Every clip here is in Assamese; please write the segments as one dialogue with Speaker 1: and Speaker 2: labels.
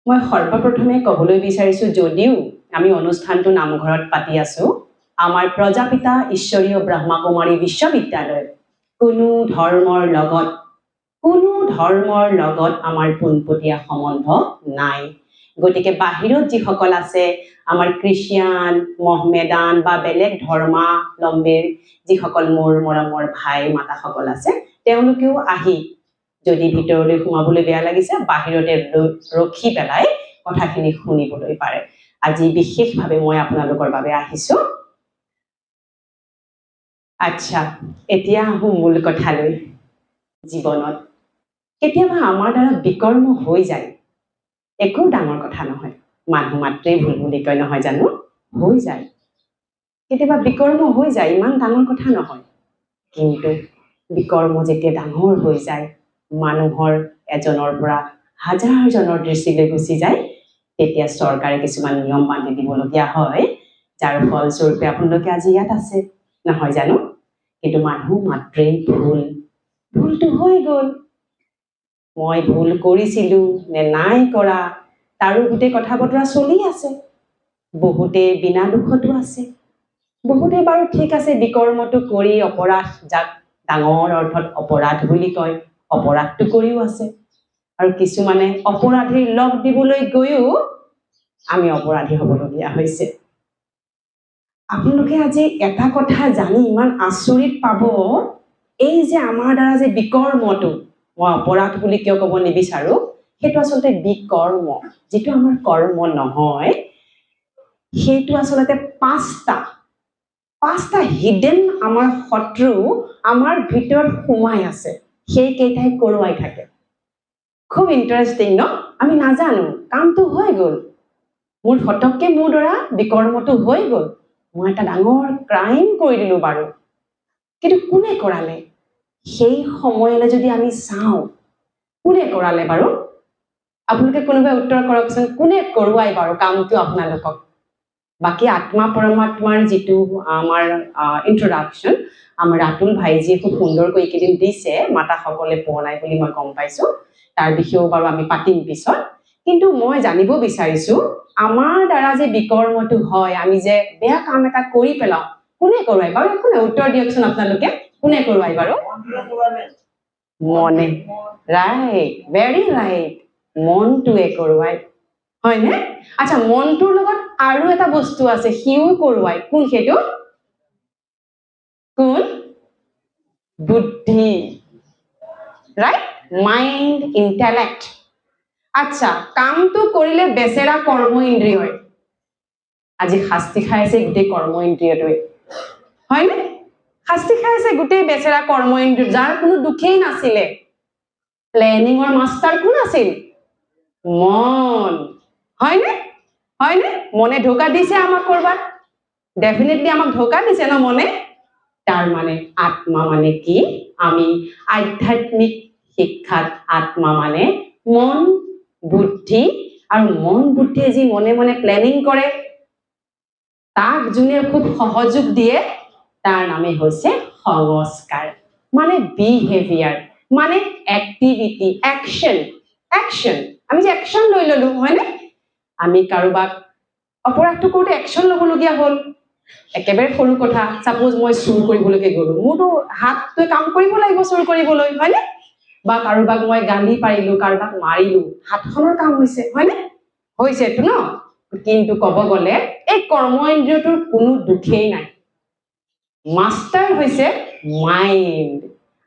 Speaker 1: মই সৰ্বপ্ৰথমে ক'বলৈ বিচাৰিছো যদিও আমি অনুষ্ঠানটো নামঘৰত পাতি আছো আমাৰ প্ৰজাপিতা ঈশ্বৰীয় ব্ৰহ্মকুমাৰী বিশ্ববিদ্যালয় কোনো ধৰ্মৰ লগত আমাৰ পোনপটীয়া সম্বন্ধ নাই গতিকে বাহিৰত যিসকল আছে আমাৰ খ্ৰীষ্টিয়ান মহমেদান বা বেলেগ ধৰ্মাৱলম্বীৰ যিসকল মোৰ মৰমৰ ভাই মাতাসকল আছে তেওঁলোকেও আহি যদি ভিতৰলৈ সোমাবলৈ বেয়া লাগিছে বাহিৰতে ৰখি পেলাই কথাখিনি শুনিবলৈ পাৰে আজি বিশেষভাৱে মই আপোনালোকৰ বাবে আহিছো আচ্ছা এতিয়া আহোঁ মূল কথালৈ জীৱনত কেতিয়াবা আমাৰ দ্বাৰা বিকৰ্ম হৈ যায় একো ডাঙৰ কথা নহয় মানুহ মাত্ৰেই ভুল বুলি কয় নহয় জানো হৈ যায় কেতিয়াবা বিকৰ্ম হৈ যায় ইমান ডাঙৰ কথা নহয় কিন্তু বিকৰ্ম যেতিয়া ডাঙৰ হৈ যায় মানুহৰ এজনৰ পৰা হাজাৰজনৰ দৃষ্টিলৈ গুচি যায় তেতিয়া চৰকাৰে কিছুমান নিয়ম বান্ধি দিবলগীয়া হয় যাৰ ফলস্বৰূপে আপোনালোকে আজি ইয়াত আছে নহয় জানো কিন্তু মানুহ মাত্ৰেই ভুলটো হৈ গ'ল মই ভুল কৰিছিলো নে নাই কৰা তাৰো গোটেই কথা বতৰা চলি আছে বহুতে বিনা দুখতো আছে বহুতে বাৰু ঠিক আছে বিকৰ্মটো কৰি অপৰাধ যাক ডাঙৰ অৰ্থত অপৰাধ বুলি কয় অপৰাধটো কৰিও আছে আৰু কিছুমানে অপৰাধীৰ লগ দিবলৈ গৈও আমি অপৰাধী হ'বলগীয়া হৈছে আপোনালোকে আজি এটা কথা জানি ইমান আচৰিত পাব এই যে আমাৰ দ্বাৰা যে বিকৰ্মটো মই অপৰাধ বুলি কিয় ক'ব নিবিচাৰো সেইটো আচলতে বিকৰ্ম যিটো আমাৰ কৰ্ম নহয় সেইটো আচলতে পাঁচটা হিডেন আমাৰ শত্ৰু আমাৰ ভিতৰত সোমাই আছে সেই কেইটাই কৰোৱাই থাকে খুব ইণ্টাৰেষ্টিং ন আমি নাজানো কামটো হৈ গ'ল মোৰ ফটককে মোৰ দ্বাৰা বিকৰ্মটো হৈ গ'ল মই এটা ডাঙৰ ক্ৰাইম কৰি দিলো বাৰু কিন্তু কোনে কৰালে সেই সময়লৈ যদি আমি চাওঁ কোনে কৰালে বাৰু আপোনালোকে কোনোবাই উত্তৰ কৰকচোন কোনে কৰোৱাই বাৰু কামটো আপোনালোকক বাকি আত্মা পৰমাত্মাৰ যিটো আমাৰ ইন্ট্ৰোডাকচন আমাৰ ৰাতুল ভাইজিয়ে খুব সুন্দৰকৈ এইকেইদিন দিছে মাতাসকলে পোৱা নাই বুলি মই গম পাইছো তাৰ বিষয়েও বাৰু আমি পাতিম পিছত কিন্তু মই জানিব বিচাৰিছো আমাৰ দ্বাৰা যে বিকৰ্মটো হয় আমি যে বেয়া কাম এটা কৰি পেলাও কোনে কৰোৱাই বাৰু কোনে উত্তৰ দিয়কচোন আপোনালোকে কোনে কৰোৱাই বাৰু মনে ৰাইট ভেৰি ৰাইট মনটোৱে কৰোৱাই হয়নে আচ্ছা মনটোৰ লগত আৰু এটা বস্তু আছে সিও কৰোৱাই কোন সেইটো কোন বুদ্ধি ৰাইট মাইণ্ড ইণ্টেলেক্ট আচ্ছা কামটো কৰিলে বেচেৰা কৰ্ম ইন্দ্ৰিয় আজি শাস্তি খাই আছে গোটেই কৰ্ম ইন্দ্ৰিয়টোৱে হয়নে শাস্তি খাই আছে গোটেই বেচেৰা কৰ্ম ইন্দ্ৰিয় যাৰ কোনো দুখেই নাছিলে প্লেনিঙৰ মাষ্টাৰ কোন আছিল মন হয়নে মনে ধোকা দিছে আমাক কৰবাত ডেফিনেটলি আমাক ধোকা দিছে না মনে তাৰ মানে আত্মা মানে কি আমি আধ্যাত্মিক শিক্ষাত আত্মা মানে মন বুদ্ধি আৰু মন বুদ্ধিয়ে যি মনে মনে প্লেনিং কৰে তাক যোনে খুব সহযোগ দিয়ে তাৰ নামে হৈছে সংস্কাৰ মানে বিহেভিয়াৰ মানে এক্টিভিটি একশন আমি যে একশন লৈ ললো হয়নে আমি কাৰোবাক অপৰাধটো কৰোঁতে একশন ল'বলগীয়া হ'ল একেবাৰে সৰু কথা সাপোজ মই চুৰ কৰিবলৈকে গ'লো মোৰতো হাতটোৱে কাম কৰিব লাগিব চুৰ কৰিবলৈ হয়নে বা কাৰোবাক মই গালি পাৰিলো কাৰোবাক মাৰিলো হাতখনৰ কাম হৈছে হয়নে হৈছেতো ন কিন্তু ক'ব গ'লে এই কৰ্ম ইন্দ্ৰিয়টোৰ কোনো দুখেই নাই মাষ্টাৰ হৈছে মাইণ্ড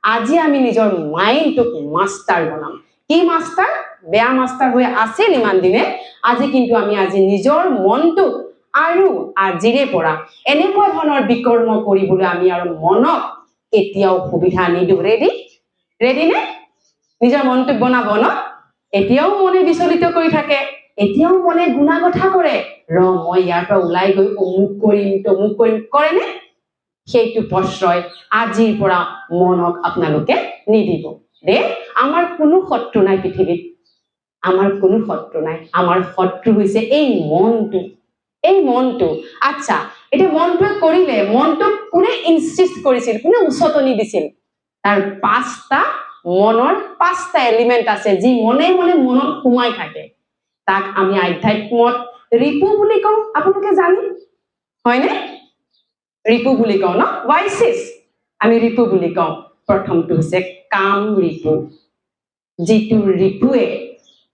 Speaker 1: আজি আমি নিজৰ মাইণ্ডটোক মাষ্টাৰ বনাম কি মাষ্টাৰ বেয়া মাষ্টাৰ হৈ আছিল ইমান দিনে আজি কিন্তু আমি আজি নিজৰ মনটোক আৰু আজিৰে পৰা এনেকুৱা ধৰণৰ বিকৰ্ম কৰিবলৈ আমি আৰু মনক কেতিয়াও সুবিধা নিদিওঁ ৰেডি নে নিজৰ মনটোক বনাব ন এতিয়াও মনে বিচলিত কৰি থাকে এতিয়াও মনে গুণা কথা কৰে মই ইয়াৰ পৰা ওলাই গৈ অমুক কৰিম কৰেনে সেইটো প্ৰশ্ৰয় আজিৰ পৰা মনক আপোনালোকে নিদিব দে আমাৰ কোনো শত্ৰু নাই পৃথিৱীত আমাৰ কোনো শত্ৰু নাই আমাৰ শত্ৰু হৈছে এই মনটো আচ্ছা এটা মনটোৱে কৰিলে মনটোক কোনে ইনসিষ্ট কৰিছিল কোনে উচতনি দিছিল তাৰ পাঁচটা মনৰ পাঁচটা এলিমেন্ট আছে যি মনে মনে মনত সোমাই থাকে তাক আমি আধ্যাত্মত ৰিপু বুলি কওঁ আপোনালোকে জানে হয়নে ৰিপু বুলি কওঁ ন ভাইচেছ আমি ৰিপু বুলি কওঁ প্ৰথমটো হৈছে কাম ৰিপু যিটো ৰিপুৱে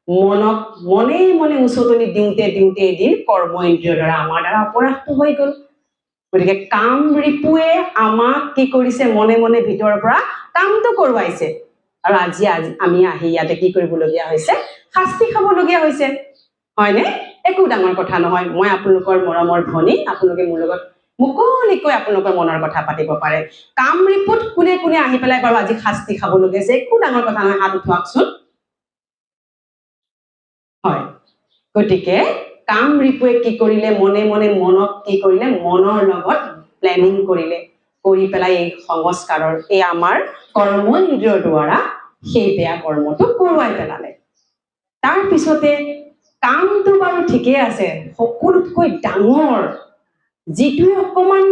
Speaker 1: মনক মনে মনে উচতনি দিওঁতে দিওঁতে এদিন কৰ্ম ইন্দ্ৰিয়ৰ দ্বাৰা আমাৰ দ্বাৰা অপৰাধটো হৈ গ'ল গতিকে কাম ৰিপুৱে আমাক কি কৰিছে মনে মনে ভিতৰৰ পৰা কামটো কৰোৱাইছে আৰু আজি আমি আহি ইয়াতে কি কৰিবলগীয়া হৈছে শাস্তি খাবলগীয়া হৈছে হয়নে একো ডাঙৰ কথা নহয় মই আপোনালোকৰ মৰমৰ ভনী আপোনালোকে মোৰ লগত মুকলিকৈ আপোনালোকৰ মনৰ কথা পাতিব পাৰে কাম ৰিপুত কোনে কোনে আহি পেলাই বাৰু আজি শাস্তি খাবলগীয়া আছে একো ডাঙৰ কথা নহয় হাত উঠোৱাকচোন হয় গতিকে কাম ৰিপুৱে কি কৰিলে মনে মনে মনক কি কৰিলে মনৰ লগত প্লেনিং কৰিলে কৰি পেলাই এই সংস্কাৰৰ এই আমাৰ কৰ্ম ইন্দ্ৰিয়ৰ দ্বাৰা সেই বেয়া কৰ্মটো কৰোৱাই পেলালে তাৰ পিছতে কামটো বাৰু ঠিকে আছে সকলোতকৈ ডাঙৰ যিটোৱে অকমান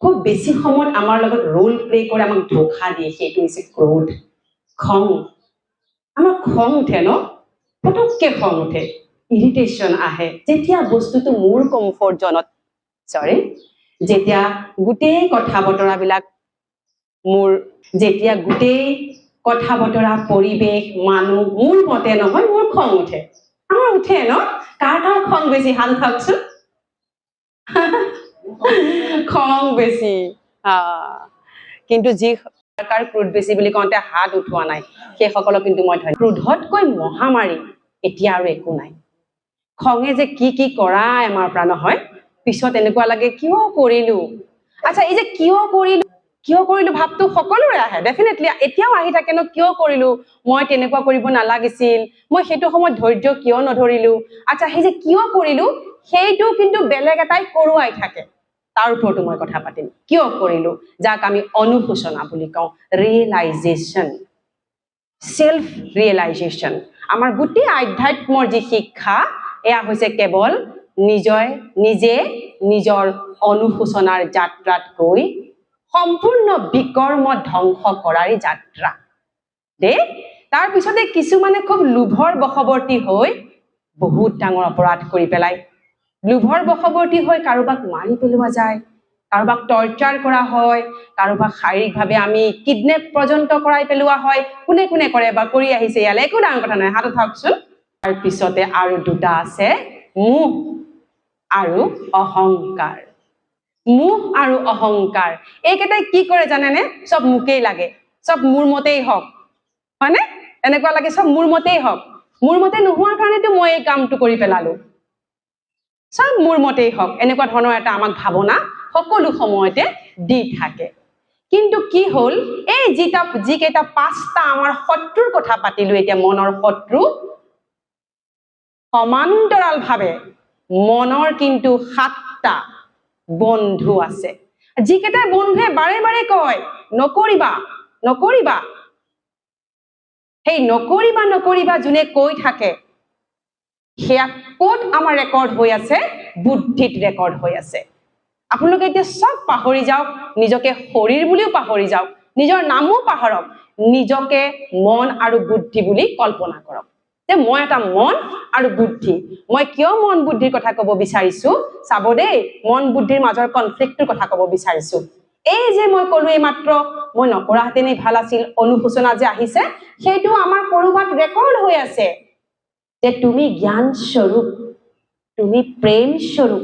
Speaker 1: খুব বেছি সময়ত আমাৰ লগত ৰোল প্লে কৰে আমাক ধোখা দিয়ে সেইটো হৈছে ক্ৰোধ খং আমাৰ খং উঠে ন পটককে খং উঠে ইৰিটেশ্যন আহে যেতিয়া বস্তুটো মোৰ কমফৰ্ট জনত সৰি যেতিয়া গোটেই কথা বতৰাবিলাক মোৰ যেতিয়া গোটেই কথা বতৰা পৰিৱেশ মানুহ মোৰ মতে নহয় মোৰ খং উঠে আমাৰ উঠে ন কাৰ কাৰ খং বেছি হাত উঠাওকচোন খং বেছি কিন্তু যি কাৰ ক্ৰোধ বেছি বুলি কওঁতে হাত উঠোৱা নাই সেইসকলক কিন্তু মই ধন্যবাদ ক্ৰোধতকৈ মহামাৰী এতিয়া আৰু একো নাই খঙে যে কি কৰাই আমাৰ পৰা নহয় পিছত এনেকুৱা লাগে কিয় কৰিলো আচ্ছা এই যে কিয় কৰিলো ভাবটো সকলোৰে আহে ডেফিনেটলি এতিয়াও আহি থাকে ন কিয় কৰিলো মই তেনেকুৱা কৰিব নালাগিছিল মই সেইটো সময়ত ধৈৰ্য কিয় নধৰিলো আচ্ছা সেই যে কিয় কৰিলো সেইটো কিন্তু বেলেগ এটাই কৰোৱাই থাকে তাৰ ওপৰতো মই কথা পাতিম কিয় কৰিলো যাক আমি অনুশোচনা বুলি কওঁ ৰিয়েলাইজেশ্যন সেলফ ৰিয়েলাইজেশ্যন আমাৰ গোটেই আধ্যাত্মৰ যি শিক্ষা এয়া হৈছে কেৱল নিজে নিজৰ অনুশোচনাৰ যাত্ৰাত গৈ সম্পূৰ্ণ বিকৰ্ম ধ্বংস কৰাৰ যাত্ৰা দে তাৰ পিছতে কিছুমানে খুব লোভৰ বশৱৰ্তী হৈ বহুত ডাঙৰ অপৰাধ কৰি পেলাই লোভৰ বশৱৰ্তী হৈ কাৰোবাক মাৰি পেলোৱা যায় কাৰোবাক টৰ্চাৰ কৰা হয় কাৰোবাক শাৰীৰিকভাৱে আমি কিডনেপ পৰ্যন্ত কৰাই পেলোৱা হয় কোনে কোনে কৰে বা কৰি আহিছে ইয়ালে একো ডাঙৰ কথা নহয় হাত উঠাওকচোন তাৰ পিছতে আৰু দুটা আছে মোহ আৰু অহংকাৰ মোহ আৰু অহংকাৰ এইকেইটাই কি কৰে জানেনে সব মোকেই লাগে সব মোৰ মতেই হওক হয়নে এনেকুৱা লাগে সব মোৰ মতেই হওক মোৰ মতে নোহোৱাৰ কাৰণেতো মই এই কামটো কৰি পেলালো সব মোৰ মতেই হওক এনেকুৱা ধৰণৰ এটা আমাক ভাৱনা সকলো সময়তে দি থাকে কিন্তু কি হল এই যিকেইটা পাঁচটা আমাৰ শত্ৰুৰ কথা পাতিলো এতিয়া মনৰ শত্ৰু সমান্তৰাল ভাৱে মনৰ কিন্তু 7টা বন্ধু আছে যিকেইটা বন্ধুৱে বাৰে বাৰে কয় নকৰিবা নকৰিবা সেই নকৰিবা যোনে কৈ থাকে সেয়া ক'ত আমাৰ ৰেকৰ্ড হৈ আছে বুদ্ধিত ৰেকৰ্ড হৈ আছে আপোনালোকে এতিয়া সব পাহৰি যাওক নিজকে শৰীৰ বুলিও পাহৰি যাওক নিজৰ নামও পাহৰক নিজকে মন আৰু বুদ্ধি বুলি কল্পনা কৰক যে মই এটা মন আৰু বুদ্ধি মই কিয় মন বুদ্ধিৰ কথা ক'ব বিচাৰিছো চাব দেই মন বুদ্ধিৰ মাজৰ কনফ্লিক্টৰ কথা ক'ব বিচাৰিছো এই যে মই ক'লো এই মাত্ৰ মই নকৰাহেঁতেনেই ভাল আছিল অনুশোচনা যে আহিছে সেইটো আমাৰ কৰবাত ৰেকৰ্ড হৈ আছে যে তুমি জ্ঞান স্বৰূপ তুমি প্ৰেম স্বৰূপ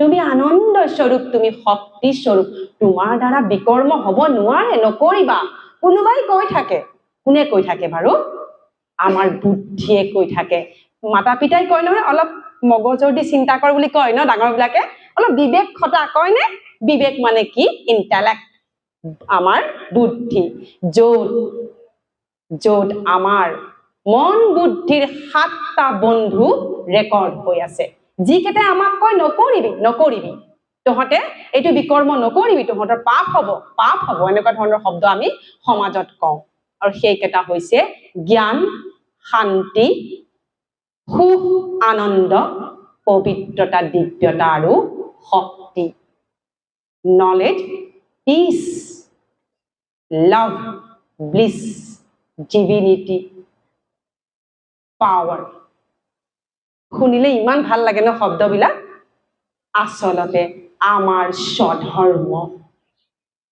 Speaker 1: তুমি আনন্দ স্বৰূপ তুমি শক্তি স্বৰূপ তোমাৰ দ্বাৰা বিকৰ্ম হ'ব নোৱাৰে নকৰিবা কোনোবাই কৈ থাকে কোনে কৈ থাকে বাৰু আমাৰ বুদ্ধিয়ে কৈ থাকে মাতা পিতাই কয় নহয় অলপ মগজৰ দি চিন্তা কৰ বুলি কয় ন ডাঙৰ বিলাকে অলপ বিবেক খটা কয় নে বিবেক মানে কি ইন্টেলেক্ট আমাৰ বুদ্ধি য'ত আমাৰ মন বুদ্ধিৰ 7টা বন্ধু ৰেকৰ্ড হৈ আছে যিকেইটা আমাক কয় নকৰিবি তহঁতে এইটো বিকৰ্ম নকৰিবি তহঁতৰ পাপ হ'ব এনেকুৱা ধৰণৰ শব্দ আমি সমাজত কওঁ আৰু সেইকেইটা হৈছে জ্ঞান শান্তি সুখ আনন্দ পবিত্ৰতা দিব্যতা আৰু শক্তি নলেজ পিচ লাভ ব্লিছ ডিভিনিটি পাৱাৰ শুনিলে ইমান ভাল লাগে ন শব্দবিলাক আচলতে আমাৰ স্বধৰ্ম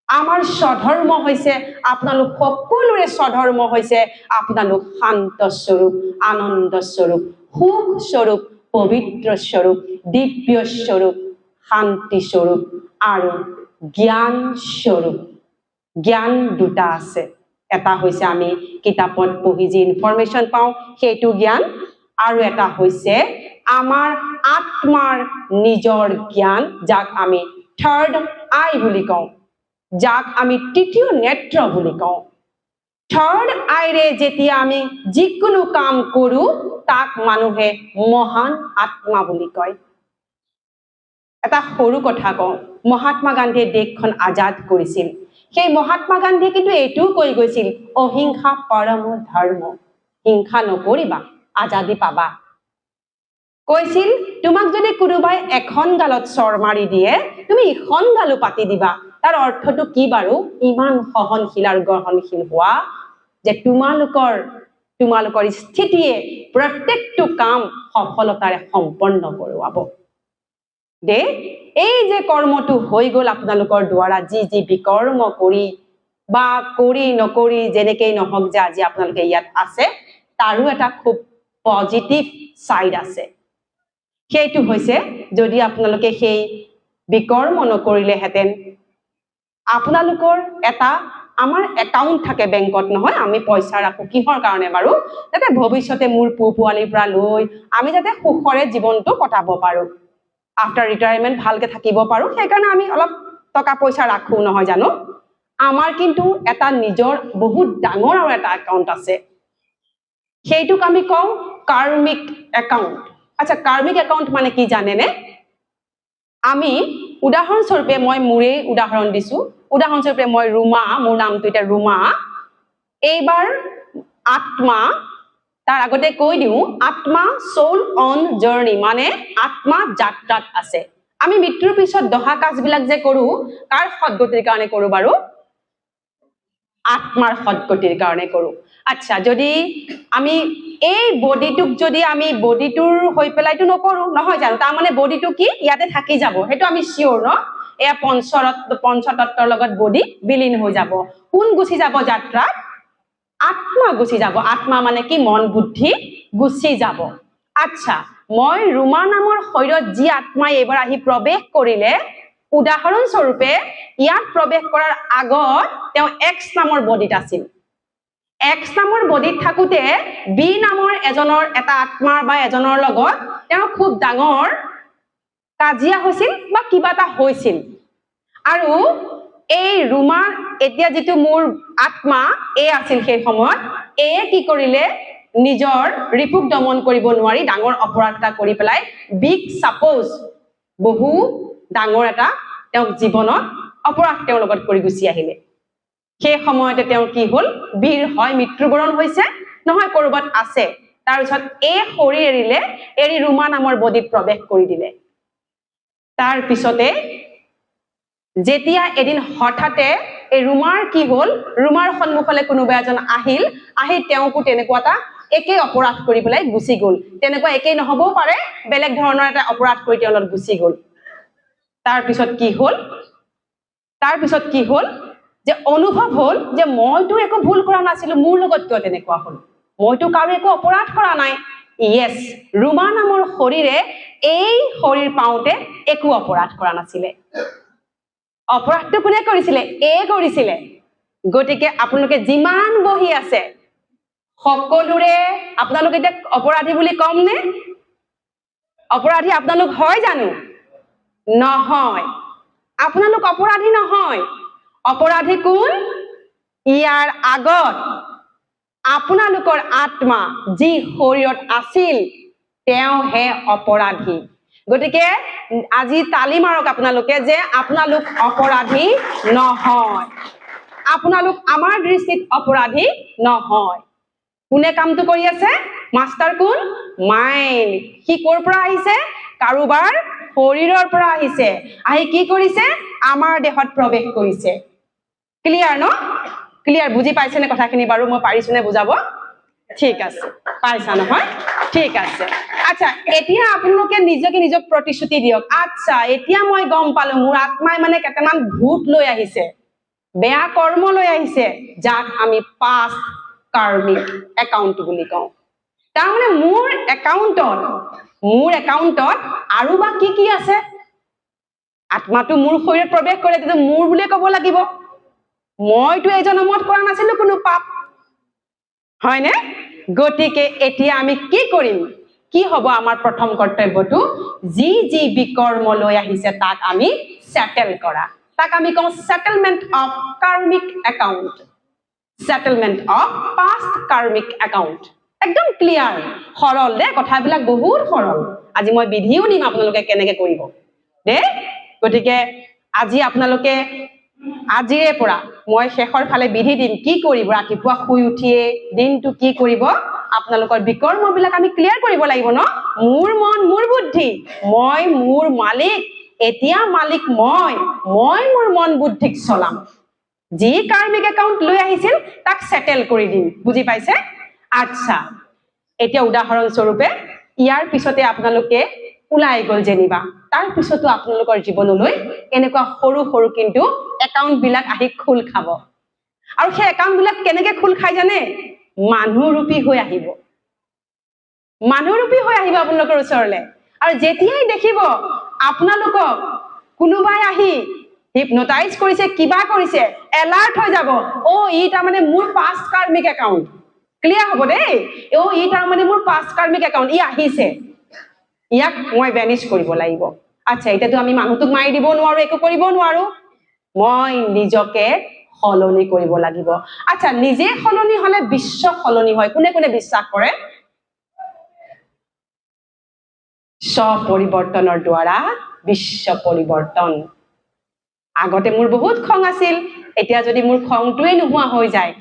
Speaker 1: আমাৰ স্বধৰ্ম হৈছে আপোনালোক সকলোৰে স্বধৰ্ম হৈছে আপোনালোক শান্ত স্বৰূপ আনন্দ স্বৰূপ সুখ স্বৰূপ পবিত্ৰ স্বৰূপ দিব্য স্বৰূপ শান্তি স্বৰূপ আৰু জ্ঞান স্বৰূপ জ্ঞান দুটা আছে এটা হৈছে আমি কিতাপত পঢ়ি যি ইনফৰমেশ্যন পাওঁ সেইটো জ্ঞান আৰু এটা হৈছে আমাৰ আত্মাৰ নিজৰ জ্ঞান যাক আমি থাৰ্ড আই বুলি কওঁ যাক আমি তৃতীয় নেত্ৰ বুলি কওঁ থাৰ্ড আইৰে যেতিয়া আমি যিকোনো কাম কৰো তাক মানুহে মহান আত্মা বুলি কয় এটা সৰু কথা কওঁ মহাত্মা গান্ধীয়ে দেশখন আজাদ কৰিছিল সেই মহাত্মা গান্ধীয়ে কিন্তু এইটোও কৈ গৈছিল অহিংসা পৰম ধৰ্ম হিংসা নকৰিবা আজাদী পাবা কৈছিল তোমাক যদি কোনোবাই এখন গালত চৰ মাৰি দিয়ে তুমি ইখন গালো পাতি দিবা তাৰ অৰ্থটো কি বাৰু ইমান সহনশীল আৰু গ্ৰহণশীল হোৱা যে তোমালোকৰ স্থিতিয়ে প্ৰত্যেকটো কাম সফলতাৰে সম্পন্ন কৰোৱাব দে এই যে কৰ্মটো হৈ গ'ল আপোনালোকৰ দ্বাৰা যি যি বিকৰ্ম কৰি বা কৰি নকৰি যেনেকেই নহওক যে আজি আপোনালোকে ইয়াত আছে তাৰো এটা খুব পজিটিভ সাইড আছে সেইটো হৈছে যদি আপোনালোকে সেই বিকৰ্ম নকৰিলেহেঁতেন আপোনালোকৰ এটা আমাৰ একাউণ্ট থাকে বেংকত নহয় আমি পইচা ৰাখো কিহৰ কাৰণে বাৰু যাতে ভৱিষ্যতে মোৰ পোৱালিৰ পৰা লৈ আমি যাতে সুখৰে জীৱনটো কটাব পাৰো আফটাৰ ৰিটায়াৰমেণ্ট ভালকে থাকিব পাৰো সেইকাৰণে আমি অলপ টকা পইচা ৰাখো নহয় জানো আমাৰ কিন্তু এটা নিজৰ বহুত ডাঙৰ আৰু এটা একাউণ্ট আছে সেইটোক আমি কওঁ কাৰ্মিক একাউণ্ট আচ্ছা কাৰ্মিক একাউণ্ট মানে কি জানেনে আমি উদাহৰণস্বৰূপে মই মোৰে উদাহৰণ দিছো উদাহৰণস্বৰূপে মই ৰুমা মোৰ নামটো এতিয়া ৰুমা এইবাৰ আত্মা তাৰ আগতে কৈ দিওঁ আত্মা সোল অন জাৰ্নি মানে আত্মা যাত্ৰাত আছে আমি মৃত্যুৰ পিছত দহা কাজবিলাক যে কৰো কাৰ সদ্গতিৰ কাৰণে কৰো বাৰু আত্মাৰ সদ্গতিৰ কাৰণে কৰো আচ্ছা যদি আমি এই বডিটোক যদি আমি বডিটোৰ হৈ পেলাইতো নকৰো নহয় জানো তাৰ মানে বডিটো কি ইয়াতে থাকি যাব সেইটো আমি শিওৰ ন এয়া পঞ্চতত্বৰ লগত বডি বিলীন হৈ যাব কোন গুচি যাব যাত্ৰাত আত্মা গুচি যাব আত্মা মানে কি মন বুদ্ধি গুচি যাব আচ্ছা মই ৰুমা নামৰ শৰীৰত যি আত্মাই এবাৰ আহি প্ৰৱেশ কৰিলে উদাহৰণস্বৰূপে ইয়াত প্ৰৱেশ কৰাৰ আগত তেওঁ এক্স নামৰ বডিত আছিল এক্স নামৰ বডিত থাকোতে বি নামৰ এজনৰ এটা আত্মাৰ বা এজনৰ লগত তেওঁ খুব ডাঙৰ কাজিয়া হৈছিল বা কিবা এটা হৈছিল আৰু এই ৰুমা এতিয়া যেটো মোৰ আত্মা এ আছিল সেই সময়ত এ কি কৰিলে নিজৰ ৰিপুক দমন কৰিব নোৱাৰি ডাঙৰ অপৰাধ এটা কৰি পেলাই বিগ সাপোজ বহু ডাঙৰ এটা তেওঁ জীৱনত অপৰাধ তেওঁৰ লগত কৰি গুচি আহিলে সেই সময়তে তেওঁ কি হল বীৰ হয় মৃত্যুবৰণ হৈছে নহয় কৰবাত আছে তাৰ পিছত এই শৰীৰ এৰিলে এৰি ৰুমা নামৰ বডিত প্ৰৱেশ কৰি দিলে তাৰ পিছতে যেতিয়া এদিন হঠাতে এই ৰুমাৰ কি হল ৰুমাৰ সন্মুখলে কোনোবা এজন আহিল আহি তেওঁকো তেনেকুৱা এটা একে অপৰাধ কৰি পেলাই গুচি গল তেনেকুৱা একেই নহবও পাৰে বেলেগ ধৰণৰ এটা অপৰাধ কৰি তেওঁলোক গুচি গল তাৰ পিছত কি হল যে অনুভৱ হল যে মইতো একো ভুল কৰা নাছিলো মোৰ লগত কিয় তেনেকুৱা হল মইতো কাৰো একো অপৰাধ কৰা নাই ইয়েস ৰুমা নামৰ শৰীৰে এই শৰীৰ পাওঁতে একো অপৰাধ কৰা নাছিলে অপৰাধটো কোনে কৰিছিলে এ কৰিছিলে গতিকে আপোনালোকে যিমান বহি আছে সকলোৰে আপোনালোকে এতিয়া অপৰাধী বুলি কম নে অপৰাধী আপোনালোক হয় জানো নহয় আপোনালোক অপৰাধী নহয় অপৰাধী কোন ইয়াৰ আগত আপোনালোকৰ আত্মা যি শৰীৰত আছিল তেওঁ হে অপৰাধী গতিকে আজি তালি মাৰক আপোনালোকে যে আপোনালোক অপৰাধী নহয় আপোনালোক আমাৰ দৃষ্টিত অপৰাধী নহয় কোনে কামটো কৰি আছে মাষ্টাৰ কোন মাইন্ড কি কৰ পৰা আহিছে কাৰোবাৰ শৰীৰৰ পৰা আহিছে আহি কি কৰিছে আমাৰ দেহত প্ৰৱেশ কৰিছে ক্লিয়াৰ ন ক্লিয়াৰ বুজি পাইছেনে কথাখিনি বাৰু মই পাৰিছো নে বুজাব ঠিক আছে পাইছা নহয় ঠিক আছে আচ্ছা এতিয়া আপোনালোকে নিজকে নিজক প্ৰতিশ্ৰুতি দিয়ক আচ্ছা এতিয়া মই গম পালো মোৰ আত্মাই মানে কেইটামান ভূত লৈ আহিছে বেয়া কৰ্ম লৈ আহিছে যাক আমি পাষ্ট কাৰ্মিক একাউণ্ট বুলি কওঁ তাৰমানে মোৰ একাউণ্টত আৰু বা কি আছে আত্মাটো মোৰ শৰীৰত প্ৰৱেশ কৰে তেতিয়া মোৰ বুলিয়ে ক'ব লাগিব মইতো এই জনমত কৰা নাছিলো কোনো পাপ হয়নে গতিকে এতিয়া আমি কি কৰিম কি হ'ব আমাৰ প্ৰথম কৰ্তব্যটো যি বিকৰ্ম লৈ আহিছে তাক আমি সেটেল কৰা তাক আমি কওঁ সেটেলমেন্ট অফ কাৰ্মিক একাউণ্ট সেটেলমেন্ট অফ পাষ্ট কাৰ্মিক একাউণ্ট একদম ক্লিয়াৰ সৰল দে কথাবিলাক বহুত সৰল আজি মই বিধিও দিম আপোনালোকে কেনেকৈ কৰিব দে গতিকে আজি আপোনালোকে আজিৰে পৰা মই শেষৰ ফালে বিধি দিম কি কৰিব ৰাতিপুৱা শুই উঠিয়ে দিনটো কি কৰিব আপোনালোকৰ বিকৰ্মবিলাক আমি ক্লিয়াৰ কৰিব লাগিব ন মোৰ মন মোৰ বুদ্ধি মই মোৰ মালিক এতিয়া মালিক মই মোৰ মন বুদ্ধিক চলাম যি কাৰ্মিক একাউণ্ট লৈ আহিছিল তাক সেটেল কৰি দিম বুজি পাইছে আচ্ছা এতিয়া উদাহৰণ স্বৰূপে ইয়াৰ পিছতে আপোনালোকে উলাই গল যেনিবা তাৰ পিছতো আপোনালোকৰ জীৱনলৈ এনেকুৱা সৰু সৰু কিন্তু একাউণ্ট বিলাক আহি খুল খাব আৰু সেই একাউণ্ট বিলাক কেনেকৈ খুল খাই জানে মানুহৰূপী হৈ আহিব আপোনালোকৰ ওচৰলৈ আৰু যেতিয়াই দেখিব আপোনালোকক কোনোবাই আহি হিপনোটাইজ কৰিছে কিবা কৰিছে এলাৰ্ট হৈ যাব ও ই তাৰমানে মোৰ পাষ্ট কাৰ্মিক একাউণ্ট ক্লিয়াৰ হ'ব দেই ও ই তাৰমানে মোৰ পাষ্ট কাৰ্মিক একাউণ্ট ই আহিছে ইয়াক মই ভ্যানিশ কৰিব লাগিব আচ্ছা এতিয়াতো আমি মানুহটোক মাৰি দিব নোৱাৰো একো কৰিব নোৱাৰো মই নিজকে সলনি কৰিব লাগিব আচ্ছা নিজে সলনি হলে বিশ্ব সলনি হয় কোনে কোনে বিশ্বাস কৰে স্বপৰিৱৰ্তনৰ দ্বাৰা বিশ্ব পৰিৱৰ্তন আগতে মোৰ বহুত খং আছিল এতিয়া যদি মোৰ খংটোৱে নোহোৱা হৈ যায়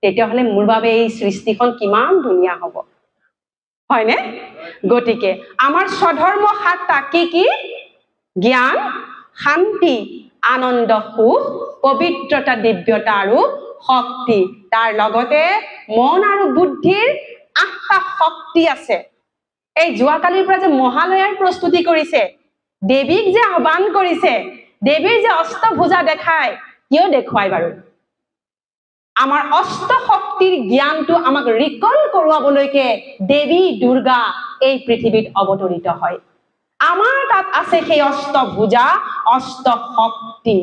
Speaker 1: তেতিয়াহলে মোৰ বাবে এই সৃষ্টিখন কিমান ধুনীয়া হ'ব হয়নে গতিকে আমাৰ স্বধৰ্ম সাতটা কি জ্ঞান শান্তি আনন্দ সুখ পবিত্ৰতা দিব্যতা আৰু শক্তি তাৰ লগতে মন আৰু বুদ্ধিৰ আঠটা শক্তি আছে এই যোৱাকালিৰ পৰা যে মহালয়াৰ প্ৰস্তুতি কৰিছে দেৱীক যে আহ্বান কৰিছে দেৱীৰ যে অষ্টভুজা দেখায় কিয় দেখুৱাই বাৰু আমাৰ অষ্ট শক্তিৰ জ্ঞানটো আমাক ৰিকল কৰোৱাবলৈকে দেৱী দুৰ্গা এই পৃথিৱীত অৱতৰিত হয় আমাৰ তাত আছে সেই অষ্টভুজা অষ্ট শক্তি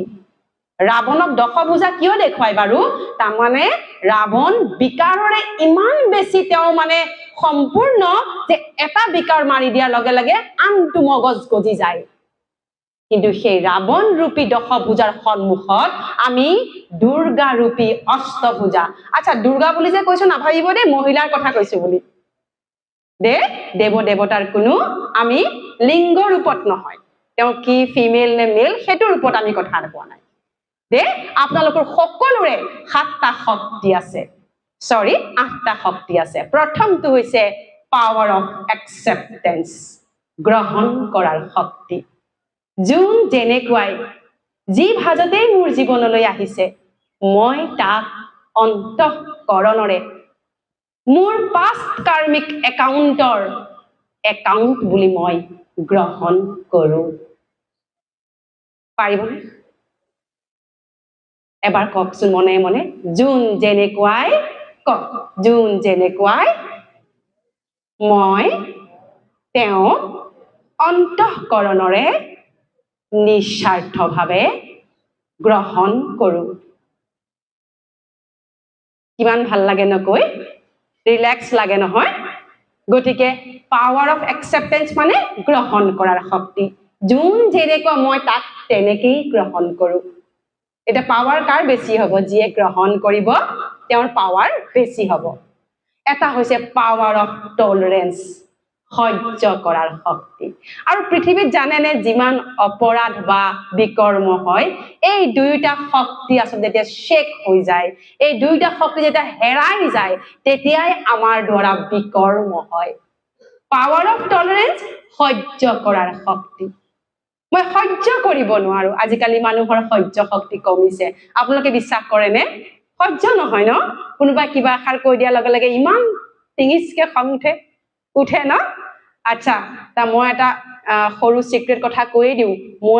Speaker 1: ৰাৱণক দশভুজা কিয় দেখুৱাই বাৰু তাৰমানে ৰাৱণ বিকাৰৰে ইমান বেছি তেওঁ মানে সম্পূৰ্ণ যে এটা বিকাৰ মাৰি দিয়াৰ লগে লগে আনটো মগজ গজি যায় কিন্তু সেই ৰাৱণ ৰূপী দশভুজাৰ সন্মুখত আমি দুৰ্গা ৰূপী অষ্টভুজা আচ্ছা দুৰ্গা বুলি যে কৈছো নাভাবিব দেই মহিলাৰ কথা কৈছো বুলি দে দেৱ দেৱতাৰ কোনো আমি লিংগ ৰূপত নহয় তেওঁ কি ফিমেল নে মেল সেইটো ৰূপত আমি কথা কোৱা নাই দে আপোনালোকৰ সকলোৰে সাতটা শক্তি আছে সৰি আঠটা শক্তি আছে প্ৰথমটো হৈছে পাৱাৰ অফ একচেপ্টেন্স গ্ৰহণ কৰাৰ শক্তি যোন যেনেকুৱাই যি ভাজতেই মোৰ জীৱনলৈ আহিছে মই তাক অন্তঃকৰণৰে মোৰ পাষ্ট কাৰ্মিক একাউণ্টৰ একাউণ্ট বুলি মই গ্ৰহণ কৰো পাৰিবনে এবাৰ কওকচোন মনে মনে যোন যেনেকুৱাই কক যোন যেনেকুৱাই মই তেওঁ অন্তঃকৰণৰে নিস্বাৰ্থভাৱে গ্ৰহণ কৰো কিমান ভাল লাগে নকৈ ৰিলেক্স লাগে নহয় গতিকে পাৱাৰ অফ একচেপ্টেন্স মানে গ্ৰহণ কৰাৰ শক্তি যোন যেনেকুৱা মই তাক তেনেকেই গ্ৰহণ কৰো এটা পাৱাৰ কাৰ বেছি হ'ব যিয়ে গ্ৰহণ কৰিব তেওঁৰ পাৱাৰ বেছি হ'ব এটা হৈছে পাৱাৰ অফ টলাৰেন্স সহ্য কৰাৰ শক্তি আৰু পৃথিৱীত জানেনে যিমান অপৰাধ বা বিকৰ্ম হয় এই দুইটা শক্তি আচলতে যেতিয়া শেক হৈ যায় এই দুইটা শক্তি যেতিয়া হেৰাই যায় তেতিয়াই আমাৰ দ্বাৰা বিকৰ্ম হয় পাৱাৰ অফ টলাৰেন্স সহ্য কৰাৰ শক্তি মই সহ্য কৰিব নোৱাৰো আজিকালি মানুহৰ সহ্য শক্তি কমিছে আপোনালোকে বিশ্বাস কৰেনে সহ্য নহয় ন কোনোবা কিবা আখাৰ কৈ দিয়াৰ লগে লগে ইমান টিঙিচকে খং উঠে ন আচ্ছা তা মই এটা সৰু চিক্ৰেট কথা কৈয়ে দিওঁ মোৰ